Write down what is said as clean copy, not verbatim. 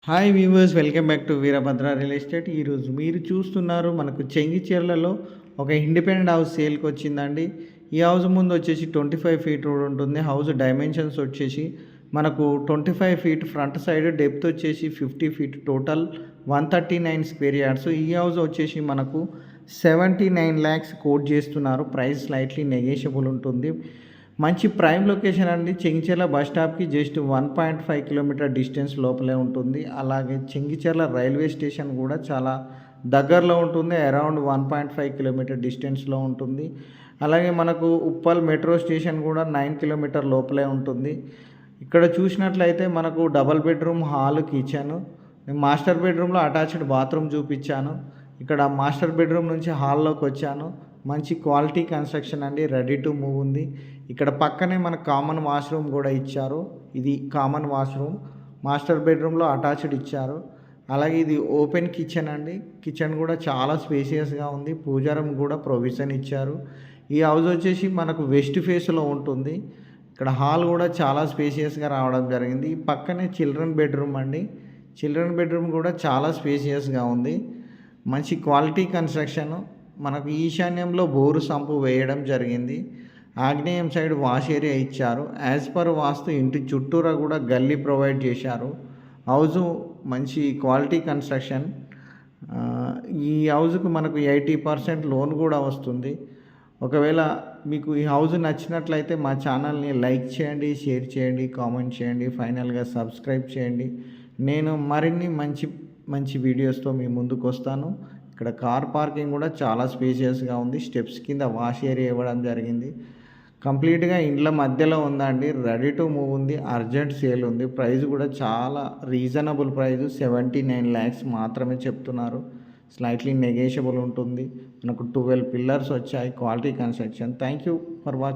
Hi viewers, welcome back to Veerabhadra real estate. ఈరోజు మీరు చూస్తున్నారు మనకు చెంగిచెర్లలో ఒక ఇండిపెండెంట్ హౌస్ సేల్కి వచ్చిందండి. ఈ హౌస్ ముందు వచ్చేసి 25 ఫీట్ రోడ్ ఉంటుంది. హౌస్ డైమెన్షన్స్ వచ్చేసి మనకు 25 ఫీట్ ఫ్రంట్ సైడ్, డెప్త్ వచ్చేసి 50 ఫీట్, టోటల్ 139 స్క్వేర్ యార్డ్స్. ఈ హౌస్ వచ్చేసి మనకు 79 lakhs కోట్ చేస్తున్నారు. ప్రైస్ స్లైట్లీ నెగోషియబుల్ ఉంటుంది. మంచి ప్రైమ్ లొకేషన్ అండి. చెంగిచెర్ల బస్ స్టాప్కి జస్ట్ 1.5 కిలోమీటర్ డిస్టెన్స్ లోపలే ఉంటుంది. అలాగే చెంగిచెర్ల రైల్వే స్టేషన్ కూడా చాలా దగ్గరలో ఉంటుంది. అరౌండ్ 1.5 కిలోమీటర్ డిస్టెన్స్లో ఉంటుంది. అలాగే మనకు ఉప్పల్ మెట్రో స్టేషన్ కూడా 9 కిలోమీటర్ లోపలే ఉంటుంది. ఇక్కడ చూసినట్లయితే మనకు double bedroom, hall, kitchen. Master బెడ్రూమ్లో అటాచ్డ్ బాత్రూమ్ చూపించాను. ఇక్కడ మాస్టర్ బెడ్రూమ్ నుంచి హాల్లోకి వచ్చాను. మంచి క్వాలిటీ కన్స్ట్రక్షన్ అండి, రెడీ టు మూవ్ ఉంది. ఇక్కడ పక్కనే మనకు కామన్ వాష్రూమ్ కూడా ఇచ్చారు. ఇది కామన్ వాష్రూమ్, మాస్టర్ బెడ్రూమ్లో అటాచ్డ్ ఇచ్చారు. అలాగే ఇది ఓపెన్ కిచెన్ అండి. కిచెన్ కూడా చాలా స్పేసియస్గా ఉంది. పూజా రూమ్ కూడా ప్రొవిజన్ ఇచ్చారు. ఈ హౌస్ వచ్చేసి మనకు వెస్ట్ ఫేస్లో ఉంటుంది. ఇక్కడ హాల్ కూడా చాలా స్పేసియస్గా రావడం జరిగింది. పక్కనే చిల్డ్రన్ బెడ్రూమ్ అండి. చిల్డ్రన్ బెడ్రూమ్ కూడా చాలా స్పేసియస్గా ఉంది. మంచి క్వాలిటీ కన్స్ట్రక్షన్. మనకు ఈశాన్యంలో బోరు సంపు వేయడం జరిగింది. ఆగ్నేయం సైడ్ వాష్ ఏరియా ఇచ్చారు. యాజ్ పర్ వాస్తు ఇంటి చుట్టూరా కూడా గల్లీ ప్రొవైడ్ చేశారు. హౌజు మంచి క్వాలిటీ కన్స్ట్రక్షన్. ఈ హౌజ్కు మనకు 80% లోన్ కూడా వస్తుంది. ఒకవేళ మీకు ఈ హౌజ్ నచ్చినట్లయితే మా ఛానల్ని లైక్ చేయండి, షేర్ చేయండి, కామెంట్ చేయండి, ఫైనల్గా సబ్స్క్రైబ్ చేయండి. నేను మరిన్ని మంచి మంచి వీడియోస్తో మీ ముందుకు వస్తాను. ఇక్కడ కార్ పార్కింగ్ కూడా చాలా స్పేషియస్గా ఉంది. స్టెప్స్ కింద వాష్ ఏరియా ఇవ్వడం జరిగింది. కంప్లీట్గా ఇండ్ల మధ్యలో ఉందండి. రెడీ టు మూవ్ ఉంది. అర్జెంట్ సేల్ ఉంది. ప్రైస్ కూడా చాలా రీజనబుల్ ప్రైస్, 79 lakhs మాత్రమే చెప్తున్నారు. స్లైట్లీ నెగోషియబుల్ ఉంటుంది. మనకు 12 పిల్లర్స్ వచ్చాయి. Quality construction. Thank you for watching.